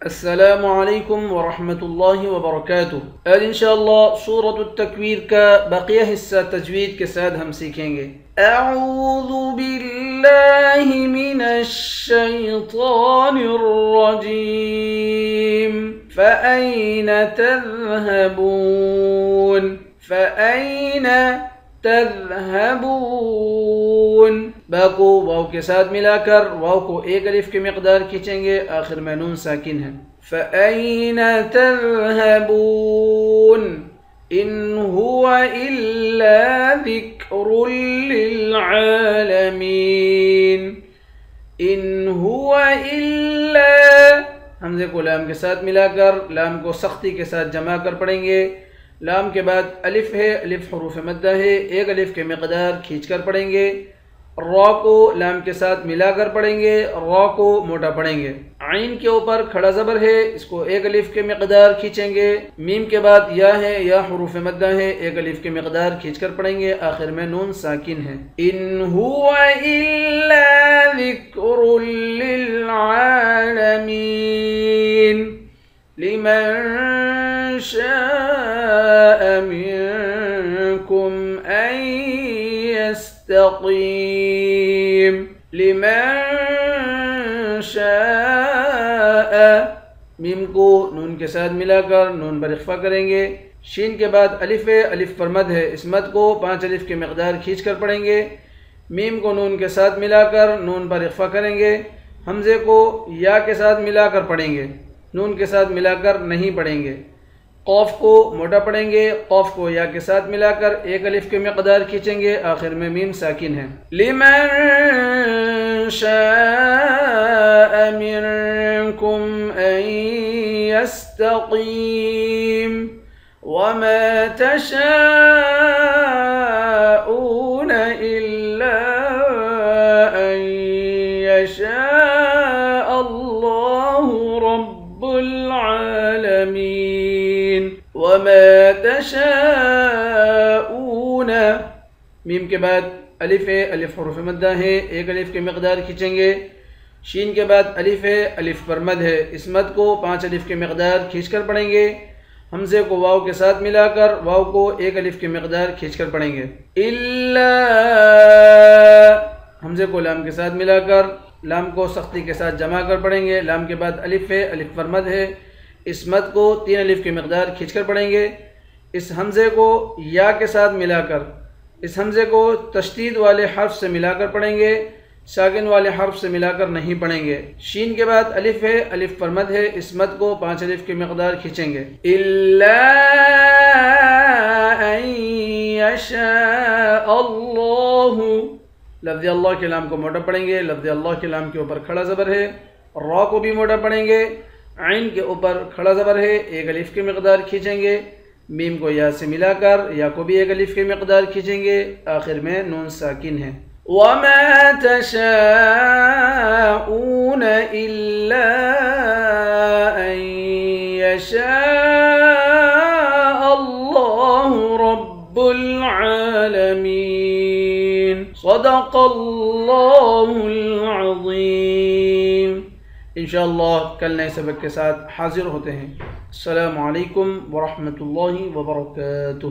السلام علیکم ورحمۃ اللہ وبرکاتہ۔ آج انشاءاللہ سورۃ التکویر کا بقیہ حصہ تجوید کے ساتھ ہم سیکھیں گے۔ اعوذ باللہ من الشیطان الرجیم فأین تذهبون فأین تذهبون۔ با کو واو کے ساتھ ملا کر واو کو ایک الف کی مقدار کھینچیں گے، آخر میں نون ساکن ہے۔ فَأَيْنَ تَذْهَبُونَ إِنْ هُوَ إِلَّا ذِكْرٌ لِلْعَالَمِينَ۔ إِنْ هُوَ إِلَّا، حمزے کو لام کے ساتھ ملا کر لام کو سختی کے ساتھ جمع کر پڑھیں گے۔ لام کے بعد الف ہے، الف حروف مدہ ہے، ایک الف کے مقدار کھینچ کر پڑھیں گے۔ را کو لام کے ساتھ ملا کر پڑھیں گے، را کو موٹا پڑھیں گے۔ عین کے اوپر کھڑا زبر ہے، اس کو ایک الف کے مقدار کھینچیں گے۔ میم کے بعد یا ہے، یا حروف مدہ ہے، ایک الف کے مقدار کھینچ کر پڑھیں گے، آخر میں نون ساکن ہے۔ ان هو الا ذکر للعالمین لمن شاء منکم ان يستقيم لمن شاء، میم کو نون کے ساتھ ملا کر نون پر اخفا کریں گے۔ شین کے بعد الف ہے، الف پر مد ہے، اس مد کو 5 الف کے مقدار کھینچ کر پڑھیں گے۔ میم کو نون کے ساتھ ملا کر نون پر اخفا کریں گے۔ حمزے کو یا کے ساتھ ملا کر پڑھیں گے، نون کے ساتھ ملا کر نہیں پڑھیں گے۔ قوف کو موٹا پڑھیں گے، قوف کو یا کے ساتھ ملا کر ایک الف کے مقدار کھینچیں گے، آخر میں میم ساکن ہے۔ لمن شاء منکم ان یستقیم وما تشاءون الا ان یشاء اللہ رب العالمین۔ وما تشاءون، میم کے بعد الف ہے، الف حروف مدہ ہے، ایک الف کے مقدار کھینچیں گے۔ شین کے بعد الف ہے، الف پر مد ہے، اس مد کو 5 الف کے مقدار کھینچ کر پڑھیں گے۔ حمزے کو واو کے ساتھ ملا کر واو کو ایک الف کے مقدار کھینچ کر پڑھیں گے۔ الا، حمزے کو لام کے ساتھ ملا کر لام کو سختی کے ساتھ جمع کر پڑھیں گے۔ لام کے بعد الف ہے، الف پر مد ہے، اس مد کو 3 الف کے مقدار کھینچ کر پڑھیں گے۔ اس حمزے کو یا کے ساتھ ملا کر، اس حمزے کو تشدید والے حرف سے ملا کر پڑھیں گے، ساکن والے حرف سے ملا کر نہیں پڑھیں گے۔ شین کے بعد الف ہے، الف پر مد ہے، اس مد کو 5 الف کے مقدار کھینچیں گے۔ الا ان یشاء اللہ، لفظ اللہ کے لام کو موٹا پڑھیں گے، لفظ اللہ کے لام کے اوپر کھڑا زبر ہے۔ را کو بھی موٹا پڑھیں گے، عین کے اوپر کھڑا زبر ہے، ایک الف کے مقدار کھینچیں گے۔ میم کو یا سے ملا کر یا کو بھی ایک الف کے مقدار کھینچیں گے، آخر میں نون ساکن ہے۔ وَمَا تَشَاءُونَ إِلَّا أَن يَشَاءَ اللَّهُ رَبُّ الْعَالَمِينَ۔ صدق اللہ العظیم۔ انشاءاللہ کل نئے سبق کے ساتھ حاضر ہوتے ہیں۔ السلام علیکم ورحمۃ اللہ وبرکاتہ۔